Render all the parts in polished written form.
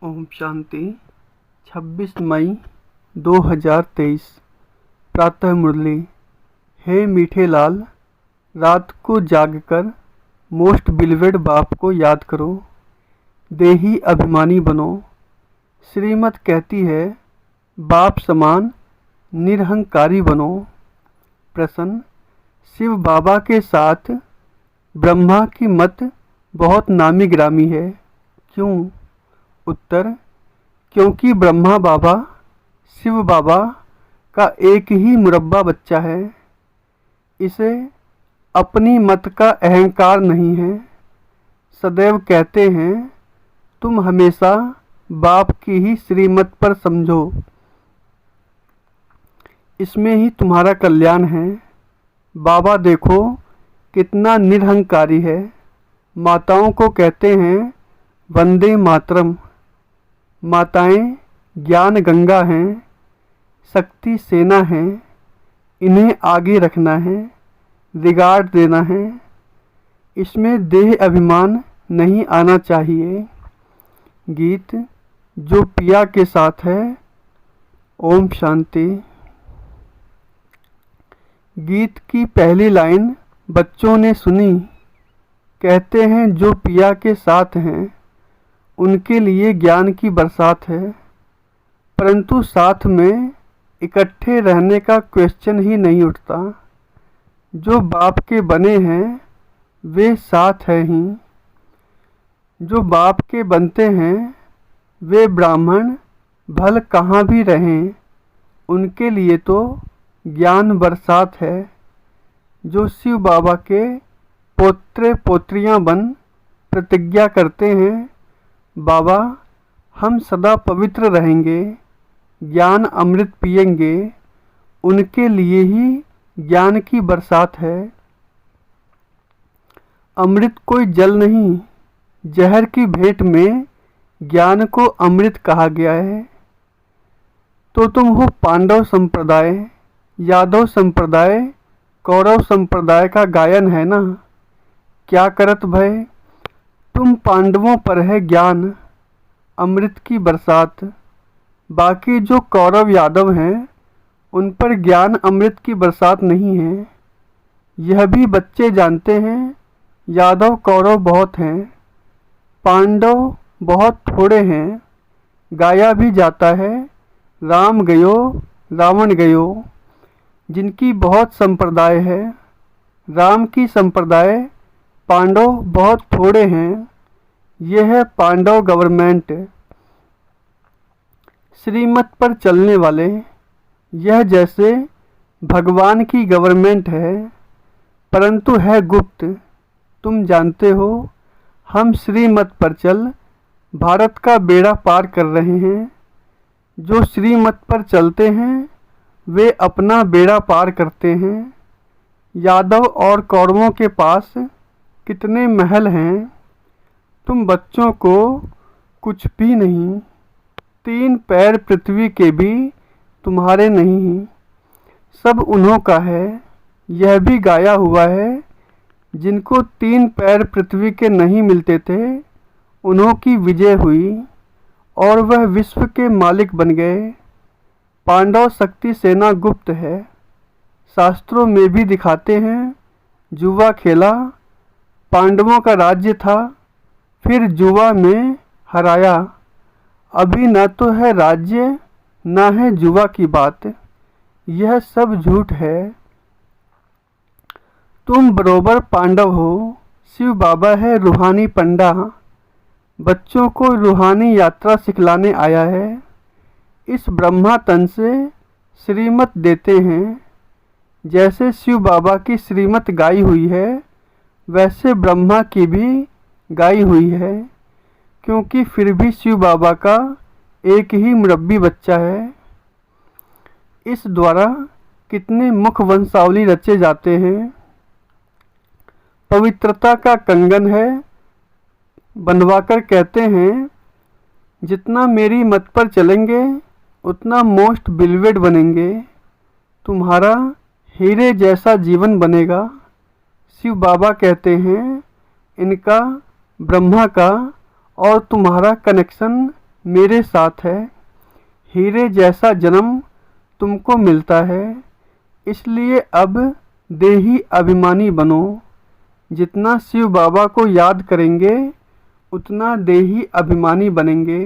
ओम शांति। 26 मई 2023 प्रातः मुरली। हे मीठे लाल, रात को जागकर मोस्ट बिलवेड बाप को याद करो, देही अभिमानी बनो। श्रीमत कहती है बाप समान निरहंकारी बनो। प्रश्न, शिव बाबा के साथ ब्रह्मा की मत बहुत नामी ग्रामी है, क्यों? उत्तर, क्योंकि ब्रह्मा बाबा शिव बाबा का एक ही मुरब्बा बच्चा है। इसे अपनी मत का अहंकार नहीं है। सदैव कहते हैं तुम हमेशा बाप की ही श्रीमत पर समझो, इसमें ही तुम्हारा कल्याण है। बाबा देखो कितना निरहंकारी है। माताओं को कहते हैं वंदे मातरम। माताएं ज्ञान गंगा हैं, शक्ति सेना हैं, इन्हें आगे रखना है, रिगार्ड देना है। इसमें देह अभिमान नहीं आना चाहिए। गीत जो पिया के साथ है। ओम शांति। गीत की पहली लाइन बच्चों ने सुनी। कहते हैं जो पिया के साथ हैं उनके लिए ज्ञान की बरसात है, परंतु साथ में इकट्ठे रहने का क्वेश्चन ही नहीं उठता। जो बाप के बने हैं वे साथ हैं ही। जो बाप के बनते हैं वे ब्राह्मण भल कहाँ भी रहें, उनके लिए तो ज्ञान बरसात है। जो शिव बाबा के पोत्रे पोत्रियां बन प्रतिज्ञा करते हैं बाबा हम सदा पवित्र रहेंगे, ज्ञान अमृत पिएंगे, उनके लिए ही ज्ञान की बरसात है। अमृत कोई जल नहीं, जहर की भेंट में ज्ञान को अमृत कहा गया है। तो तुम हो पांडव संप्रदाय, यादव संप्रदाय, कौरव संप्रदाय का गायन है ना। क्या करत भय, तुम पांडवों पर है ज्ञान अमृत की बरसात। बाकी जो कौरव यादव हैं उन पर ज्ञान अमृत की बरसात नहीं है। यह भी बच्चे जानते हैं यादव कौरव बहुत हैं, पांडव बहुत थोड़े हैं। गाया भी जाता है राम गयो रावण गयो। जिनकी बहुत संप्रदाय है, राम की संप्रदाय, पांडव बहुत थोड़े हैं। यह है पांडव गवर्नमेंट, श्रीमत पर चलने वाले। यह जैसे भगवान की गवर्नमेंट है, परंतु है गुप्त। तुम जानते हो हम श्रीमत पर चल भारत का बेड़ा पार कर रहे हैं। जो श्रीमत पर चलते हैं वे अपना बेड़ा पार करते हैं। यादव और कौरवों के पास कितने महल हैं, तुम बच्चों को कुछ भी नहीं। 3 पैर पृथ्वी के भी तुम्हारे नहीं, सब उन्हों का है। यह भी गाया हुआ है जिनको 3 पैर पृथ्वी के नहीं मिलते थे उन्हों की विजय हुई और वह विश्व के मालिक बन गए। पांडव शक्ति सेना गुप्त है, शास्त्रों में भी दिखाते हैं। जुआ खेला, पांडवों का राज्य था, फिर जुआ में हराया। अभी न तो है राज्य न है जुआ की बात, यह सब झूठ है। तुम बरोबर पांडव हो, शिव बाबा है रूहानी पंडा। बच्चों को रूहानी यात्रा सिखलाने आया है। इस ब्रह्मा तन से श्रीमत देते हैं। जैसे शिव बाबा की श्रीमत गाई हुई है वैसे ब्रह्मा की भी गाई हुई है, क्योंकि फिर भी शिव बाबा का एक ही मुरब्बी बच्चा है। इस द्वारा कितने मुख वंशावली रचे जाते हैं। पवित्रता का कंगन है, बनवाकर कहते हैं जितना मेरी मत पर चलेंगे उतना मोस्ट बिलवेड बनेंगे। तुम्हारा हीरे जैसा जीवन बनेगा। शिव बाबा कहते हैं इनका ब्रह्मा का और तुम्हारा कनेक्शन मेरे साथ है। हीरे जैसा जन्म तुमको मिलता है, इसलिए अब देही अभिमानी बनो। जितना शिव बाबा को याद करेंगे उतना देही अभिमानी बनेंगे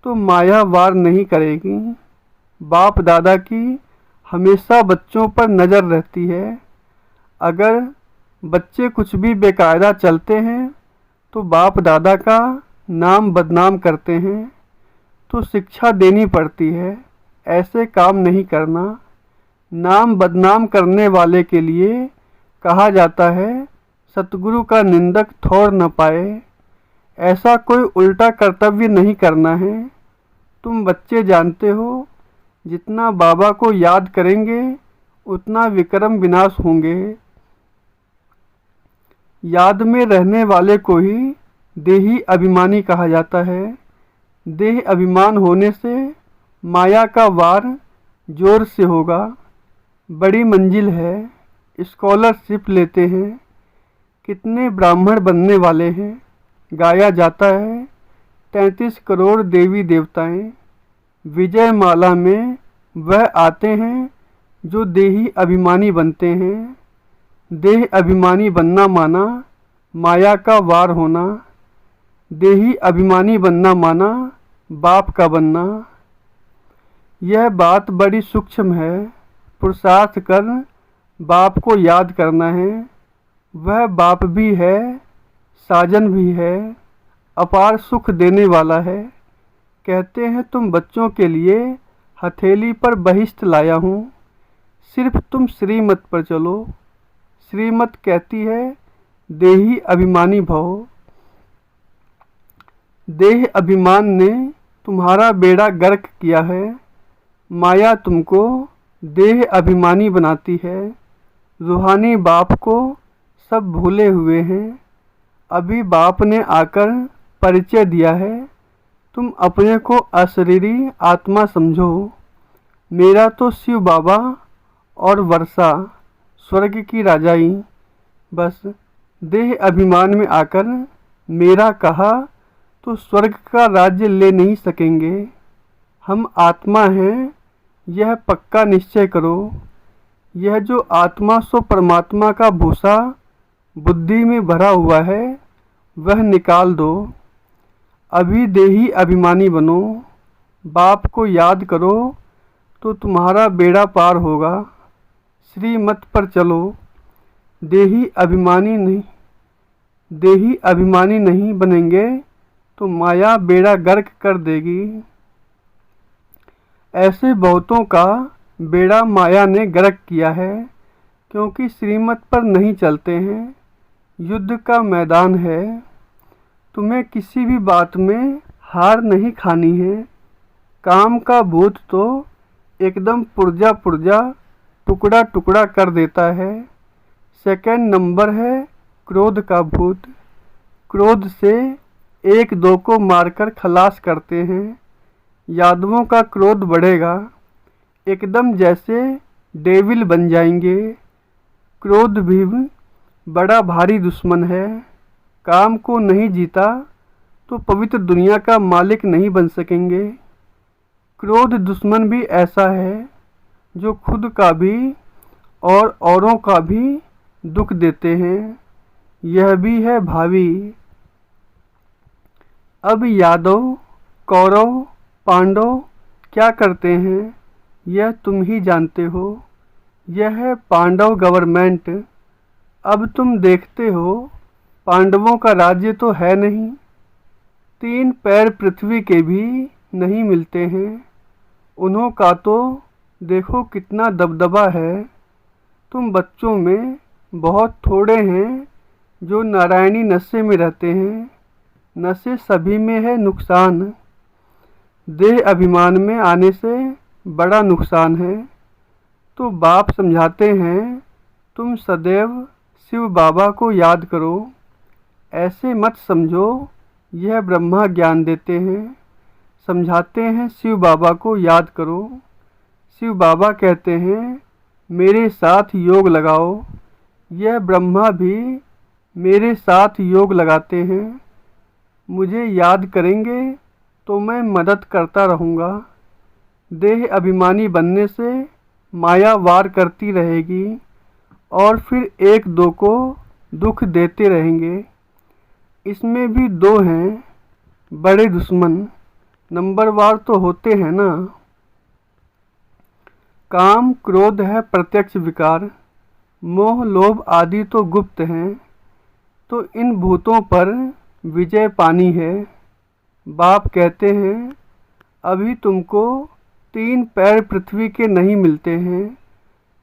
तो माया वार नहीं करेगी। बाप दादा की हमेशा बच्चों पर नज़र रहती है। अगर बच्चे कुछ भी बेकायदा चलते हैं तो बाप दादा का नाम बदनाम करते हैं, तो शिक्षा देनी पड़ती है, ऐसे काम नहीं करना। नाम बदनाम करने वाले के लिए कहा जाता है सतगुरु का निंदक ठौर न पाए। ऐसा कोई उल्टा कर्तव्य नहीं करना है। तुम बच्चे जानते हो जितना बाबा को याद करेंगे उतना विक्रम विनाश होंगे। याद में रहने वाले को ही देही अभिमानी कहा जाता है। देह अभिमान होने से माया का वार जोर से होगा। बड़ी मंजिल है, स्कॉलरशिप लेते हैं, कितने ब्राह्मण बनने वाले हैं। गाया जाता है 33 करोड़ देवी देवताएं। विजय माला में वह आते हैं जो देही अभिमानी बनते हैं। देह अभिमानी बनना माना माया का वार होना, देही अभिमानी बनना माना बाप का बनना। यह बात बड़ी सूक्ष्म है। पुरुषार्थ कर बाप को याद करना है। वह बाप भी है, साजन भी है, अपार सुख देने वाला है। कहते हैं तुम बच्चों के लिए हथेली पर बहिष्ठ लाया हूँ, सिर्फ तुम श्रीमत पर चलो। श्रीमत कहती है देही अभिमानी भव। देह अभिमान ने तुम्हारा बेड़ा गर्क किया है। माया तुमको देह अभिमानी बनाती है। रूहानी बाप को सब भूले हुए हैं। अभी बाप ने आकर परिचय दिया है। तुम अपने को अशरीरी आत्मा समझो। मेरा तो शिव बाबा और वर्षा स्वर्ग की राजाई। बस देह अभिमान में आकर मेरा कहा तो स्वर्ग का राज्य ले नहीं सकेंगे। हम आत्मा हैं, यह पक्का निश्चय करो। यह जो आत्मा सो परमात्मा का भूसा बुद्धि में भरा हुआ है वह निकाल दो। अभी देही अभिमानी बनो। बाप को याद करो तो तुम्हारा बेड़ा पार होगा। श्रीमत पर चलो। देही अभिमानी नहीं बनेंगे तो माया बेड़ा गर्क कर देगी। ऐसे बहुतों का बेड़ा माया ने गर्क किया है, क्योंकि श्रीमत पर नहीं चलते हैं। युद्ध का मैदान है, तुम्हें किसी भी बात में हार नहीं खानी है। काम का भूत तो एकदम पुर्जा पुर्जा टुकड़ा टुकड़ा कर देता है। सेकंड नंबर है क्रोध का भूत। क्रोध से एक दो को मारकर खलास करते हैं। यादवों का क्रोध बढ़ेगा, एकदम जैसे डेविल बन जाएंगे। क्रोध भी बड़ा भारी दुश्मन है। काम को नहीं जीता तो पवित्र दुनिया का मालिक नहीं बन सकेंगे। क्रोध दुश्मन भी ऐसा है जो खुद का भी और औरों का भी दुख देते हैं। यह भी है भावी। अब यादव, कौरव, पांडव क्या करते हैं यह तुम ही जानते हो। यह है पांडव गवर्नमेंट। अब तुम देखते हो पांडवों का राज्य तो है नहीं। 3 पैर पृथ्वी के भी नहीं मिलते हैं। उन्हों का तो देखो कितना दबदबा है। तुम बच्चों में बहुत थोड़े हैं जो नारायणी नशे में रहते हैं। नशे सभी में है नुकसान। देह अभिमान में आने से बड़ा नुकसान है। तो बाप समझाते हैं तुम सदैव शिव बाबा को याद करो। ऐसे मत समझो यह ब्रह्मा ज्ञान देते हैं। समझाते हैं शिव बाबा को याद करो। शिव बाबा कहते हैं मेरे साथ योग लगाओ। यह ब्रह्मा भी मेरे साथ योग लगाते हैं। मुझे याद करेंगे तो मैं मदद करता रहूँगा। देह अभिमानी बनने से माया वार करती रहेगी और फिर एक दो को दुख देते रहेंगे। इसमें भी दो हैं बड़े दुश्मन, नंबरवार तो होते हैं ना। काम क्रोध है प्रत्यक्ष विकार, मोह लोभ आदि तो गुप्त हैं। तो इन भूतों पर विजय पानी है। बाप कहते हैं अभी तुमको 3 पैर पृथ्वी के नहीं मिलते हैं,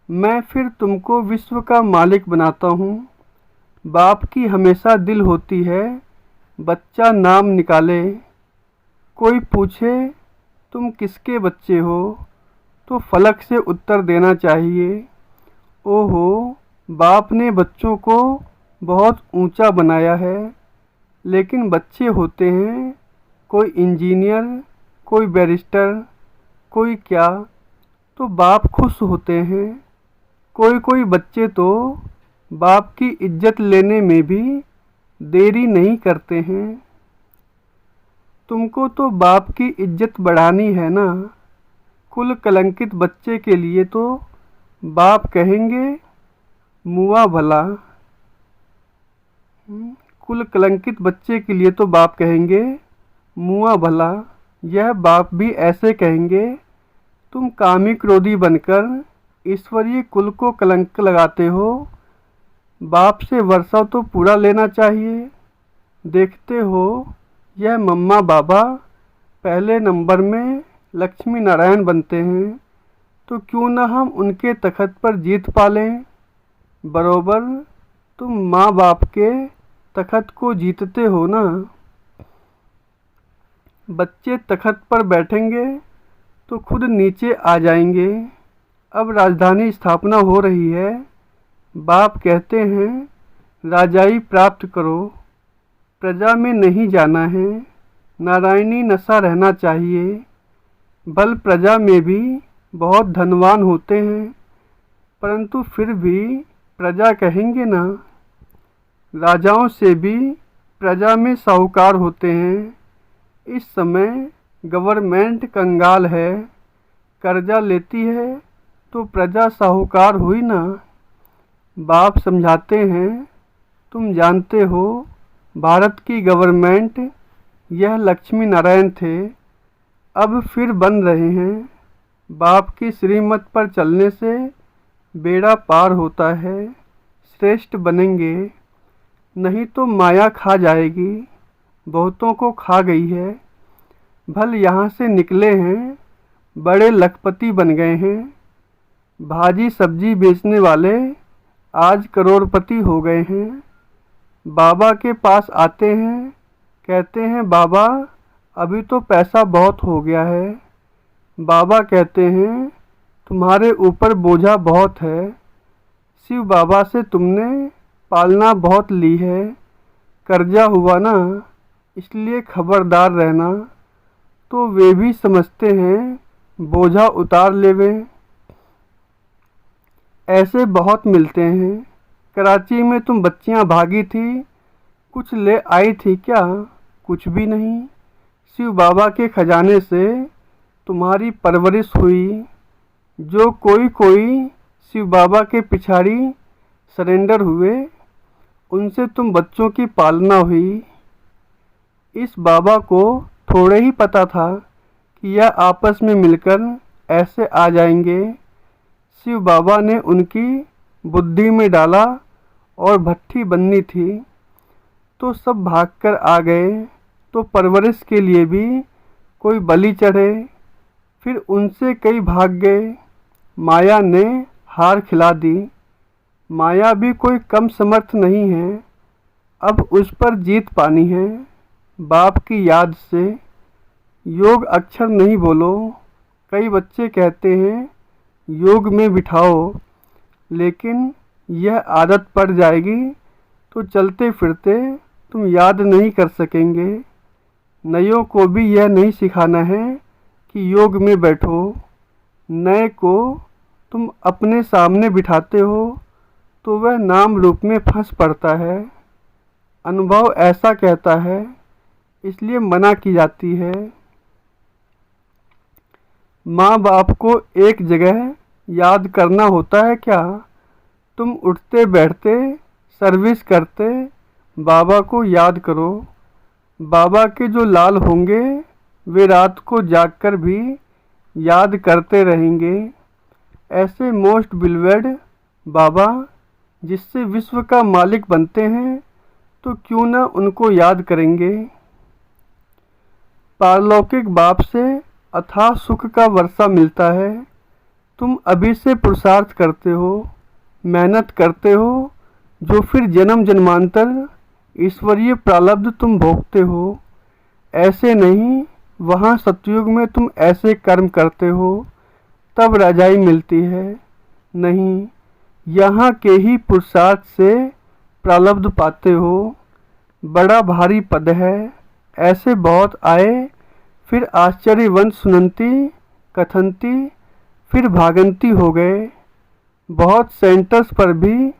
मैं फिर तुमको विश्व का मालिक बनाता हूँ। बाप की हमेशा दिल होती है बच्चा नाम निकाले। कोई पूछे तुम किसके बच्चे हो तो फलक से उत्तर देना चाहिए। ओहो, बाप ने बच्चों को बहुत ऊंचा बनाया है, लेकिन बच्चे होते हैं कोई इंजीनियर, कोई बैरिस्टर, कोई क्या, तो बाप खुश होते हैं। कोई कोई बच्चे तो बाप की इज्जत लेने में भी देरी नहीं करते हैं। तुमको तो बाप की इज्जत बढ़ानी है ना। कुल कलंकित बच्चे के लिए तो बाप कहेंगे मुआ भला। कुल कलंकित बच्चे के लिए तो बाप कहेंगे मुआ भला। यह बाप भी ऐसे कहेंगे तुम कामी क्रोधी बनकर ईश्वरीय कुल को कलंक लगाते हो। बाप से वर्षा तो पूरा लेना चाहिए। देखते हो यह मम्मा बाबा पहले नंबर में लक्ष्मी नारायण बनते हैं, तो क्यों ना हम उनके तख़्त पर जीत पालें। बरोबर तुम माँ बाप के तख़्त को जीतते हो ना। बच्चे तख़्त पर बैठेंगे तो खुद नीचे आ जाएंगे। अब राजधानी स्थापना हो रही है। बाप कहते हैं राजाई प्राप्त करो, प्रजा में नहीं जाना है, नारायणी नशा रहना चाहिए। बल प्रजा में भी बहुत धनवान होते हैं, परंतु फिर भी प्रजा कहेंगे ना। राजाओं से भी प्रजा में साहूकार होते हैं। इस समय गवर्नमेंट कंगाल है, कर्जा लेती है तो प्रजा साहूकार हुई ना। बाप समझाते हैं तुम जानते हो भारत की गवर्नमेंट यह लक्ष्मी नारायण थे, अब फिर बन रहे हैं। बाप की श्रीमत पर चलने से बेड़ा पार होता है, श्रेष्ठ बनेंगे। नहीं तो माया खा जाएगी, बहुतों को खा गई है। भल यहाँ से निकले हैं, बड़े लखपति बन गए हैं। भाजी सब्जी बेचने वाले आज करोड़पति हो गए हैं। बाबा के पास आते हैं, कहते हैं बाबा अभी तो पैसा बहुत हो गया है। बाबा कहते हैं तुम्हारे ऊपर बोझा बहुत है, शिव बाबा से तुमने पालना बहुत ली है, कर्जा हुआ ना, इसलिए खबरदार रहना। तो वे भी समझते हैं बोझा उतार लेवें। ऐसे बहुत मिलते हैं। कराची में तुम बच्चियां भागी थी, कुछ ले आई थी क्या? कुछ भी नहीं। शिव बाबा के खजाने से तुम्हारी परवरिश हुई। जो कोई कोई शिव बाबा के पिछाड़ी सरेंडर हुए, उनसे तुम बच्चों की पालना हुई। इस बाबा को थोड़े ही पता था कि यह आपस में मिलकर ऐसे आ जाएंगे। शिव बाबा ने उनकी बुद्धि में डाला और भट्ठी बननी थी, तो सब भागकर आ गए। तो परवरिश के लिए भी कोई बलि चढ़े, फिर उनसे कई भाग गए। माया ने हार खिला दी। माया भी कोई कम समर्थ नहीं है, अब उस पर जीत पानी है। बाप की याद से योग अक्षर नहीं बोलो। कई बच्चे कहते हैं योग में बिठाओ, लेकिन यह आदत पड़ जाएगी तो चलते फिरते तुम याद नहीं कर सकेंगे। नयों को भी यह नहीं सिखाना है कि योग में बैठो। नए को तुम अपने सामने बिठाते हो तो वह नाम रूप में फंस पड़ता है। अनुभव ऐसा कहता है, इसलिए मना की जाती है। माँ बाप को एक जगह याद करना होता है क्या? तुम उठते बैठते सर्विस करते बाबा को याद करो। बाबा के जो लाल होंगे वे रात को जागकर भी याद करते रहेंगे। ऐसे मोस्ट बिलवेड बाबा जिससे विश्व का मालिक बनते हैं तो क्यों ना उनको याद करेंगे। पारलौकिक बाप से अथाह सुख का वर्षा मिलता है। तुम अभी से पुरुषार्थ करते हो, मेहनत करते हो, जो फिर जन्म जन्मांतर ईश्वरीय प्रारब्ध तुम भोगते हो। ऐसे नहीं, वहाँ सतयुग में तुम ऐसे कर्म करते हो तब रजाई मिलती है। नहीं, यहाँ के ही पुरुषार्थ से प्रारब्ध पाते हो। बड़ा भारी पद है, ऐसे बहुत आए, फिर आश्चर्यवंत सुनंती कथंती, फिर भागंती हो गए। बहुत सेंटर्स पर भी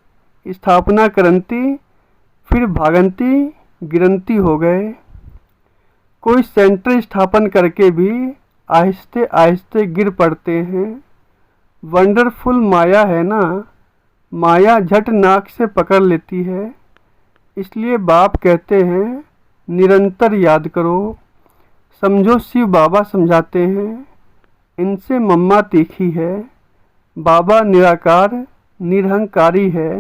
स्थापना करंती, फिर भागंती गिरंती हो गए। कोई सेंटर स्थापन करके भी आहिस्ते आहिस्ते गिर पड़ते हैं। वंडरफुल माया है ना, माया झट नाक से पकड़ लेती है। इसलिए बाप कहते हैं निरंतर याद करो। समझो शिव बाबा समझाते हैं, इनसे मम्मा तीखी है। बाबा निराकार निरहंकारी है।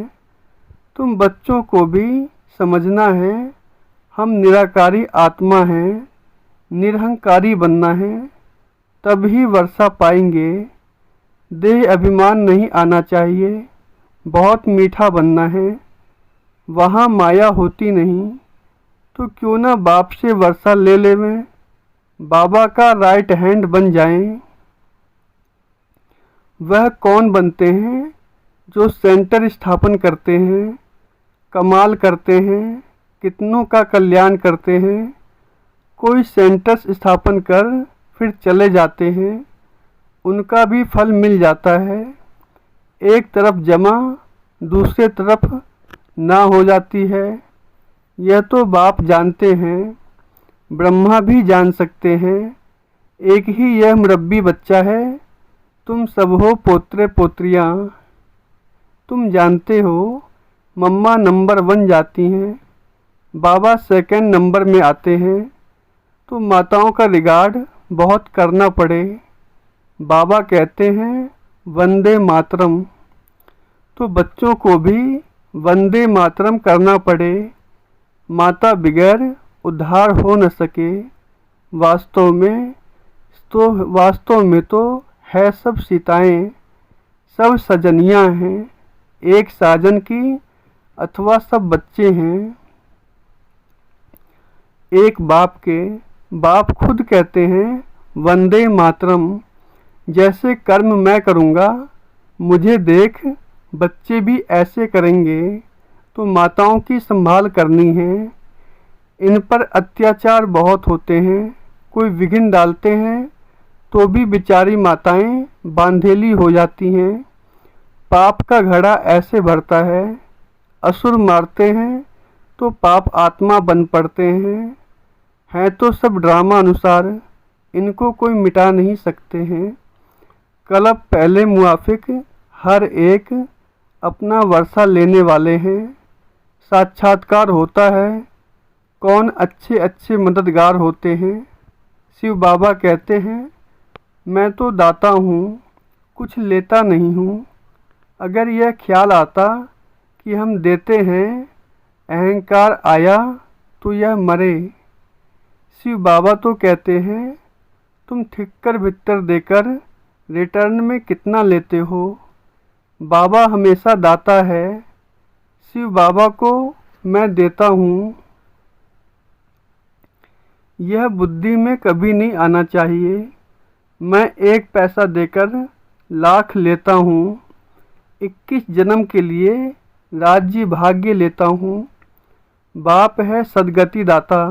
तुम बच्चों को भी समझना है, हम निराकारी आत्मा हैं, निरहंकारी बनना है, तभी वर्षा पाएंगे। देह अभिमान नहीं आना चाहिए, बहुत मीठा बनना है। वहाँ माया होती नहीं तो क्यों ना बाप से वर्षा ले लेवें, बाबा का राइट हैंड बन जाएं। वह कौन बनते हैं जो सेंटर स्थापन करते हैं, कमाल करते हैं, कितनों का कल्याण करते हैं। कोई सेंटर्स स्थापन कर फिर चले जाते हैं, उनका भी फल मिल जाता है। एक तरफ जमा दूसरे तरफ ना हो जाती है। यह तो बाप जानते हैं, ब्रह्मा भी जान सकते हैं। एक ही यह मुरब्बी बच्चा है, तुम सब हो पोत्रे पोत्रियाँ। तुम जानते हो मम्मा नंबर 1 जाती हैं, बाबा सेकंड नंबर में आते हैं, तो माताओं का रिगार्ड बहुत करना पड़े। बाबा कहते हैं वंदे मातरम, तो बच्चों को भी वंदे मातरम करना पड़े। माता बिगैर उद्धार हो न सके। वास्तव में तो है सब सीताएं, सब सजनियां हैं, एक साजन की अथवा सब बच्चे हैं एक बाप के। बाप खुद कहते हैं वंदे मातरम। जैसे कर्म मैं करूँगा, मुझे देख बच्चे भी ऐसे करेंगे, तो माताओं की संभाल करनी है। इन पर अत्याचार बहुत होते हैं, कोई विघ्न डालते हैं तो भी बेचारी माताएं बांधेली हो जाती हैं। पाप का घड़ा ऐसे भरता है, असुर मारते हैं तो पाप आत्मा बन पड़ते हैं तो सब ड्रामा अनुसार, इनको कोई मिटा नहीं सकते हैं। कलब पहले मुआफिक हर एक अपना वर्षा लेने वाले हैं। साक्षात्कार होता है, कौन अच्छे अच्छे मददगार होते हैं। शिव बाबा कहते हैं मैं तो दाता हूँ, कुछ लेता नहीं हूँ। अगर यह ख्याल आता कि हम देते हैं, अहंकार आया तो यह मरे। शिव बाबा तो कहते हैं तुम ठिक्कर भित्तर देकर रिटर्न में कितना लेते हो। बाबा हमेशा दाता है। शिव बाबा को मैं देता हूँ, यह बुद्धि में कभी नहीं आना चाहिए। मैं 1 पैसा देकर लाख लेता हूँ। 21 जन्म के लिए राज्य भाग्य लेता हूँ। बाप है सदगति दाता,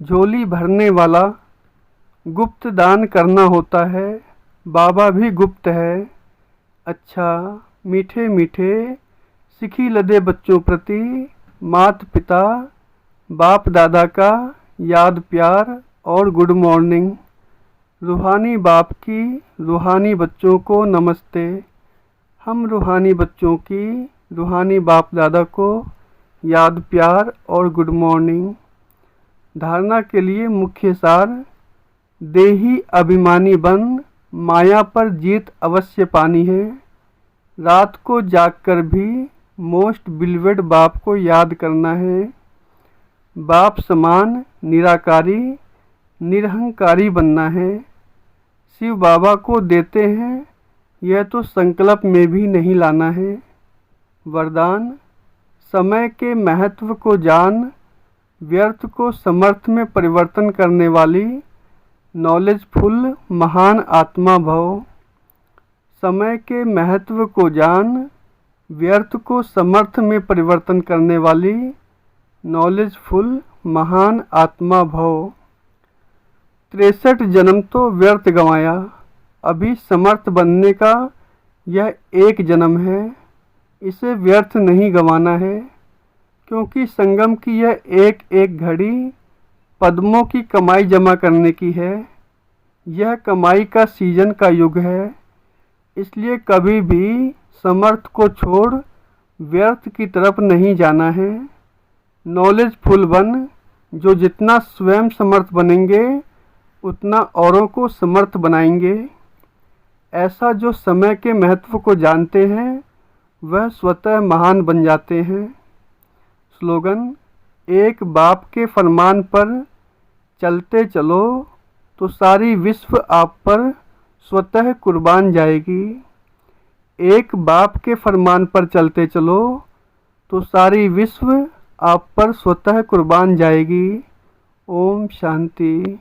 झोली भरने वाला। गुप्त दान करना होता है, बाबा भी गुप्त है। अच्छा मीठे मीठे सिखी लदे बच्चों प्रति मात पिता बाप दादा का याद प्यार और गुड मॉर्निंग। रूहानी बाप की रूहानी बच्चों को नमस्ते। हम रूहानी बच्चों की रूहानी बाप दादा को याद, प्यार और गुड मॉर्निंग। धारणा के लिए मुख्य सार: देही अभिमानी बन माया पर जीत अवश्य पानी है। रात को जागकर भी मोस्ट बिलवेड बाप को याद करना है। बाप समान निराकारी निरहंकारी बनना है। शिव बाबा को देते हैं, यह तो संकल्प में भी नहीं लाना है। वरदान: समय के महत्व को जान, व्यर्थ को समर्थ में परिवर्तन करने वाली नॉलेजफुल महान आत्मा भव। समय के महत्व को जान, व्यर्थ को समर्थ में परिवर्तन करने वाली नॉलेजफुल महान आत्मा भव। 63 जन्म तो व्यर्थ गंवाया, अभी समर्थ बनने का यह एक जन्म है। इसे व्यर्थ नहीं गंवाना है, क्योंकि संगम की यह एक एक घड़ी पद्मों की कमाई जमा करने की है। यह कमाई का सीजन का युग है, इसलिए कभी भी समर्थ को छोड़ व्यर्थ की तरफ नहीं जाना है। नॉलेजफुल बन, जो जितना स्वयं समर्थ बनेंगे उतना औरों को समर्थ बनाएंगे। ऐसा जो समय के महत्व को जानते हैं वह स्वतः महान बन जाते हैं। स्लोगन: एक बाप के फरमान पर चलते चलो तो सारी विश्व आप पर स्वतः कुर्बान जाएगी। एक बाप के फरमान पर चलते चलो तो सारी विश्व आप पर स्वतः कुर्बान जाएगी। ओम शांति।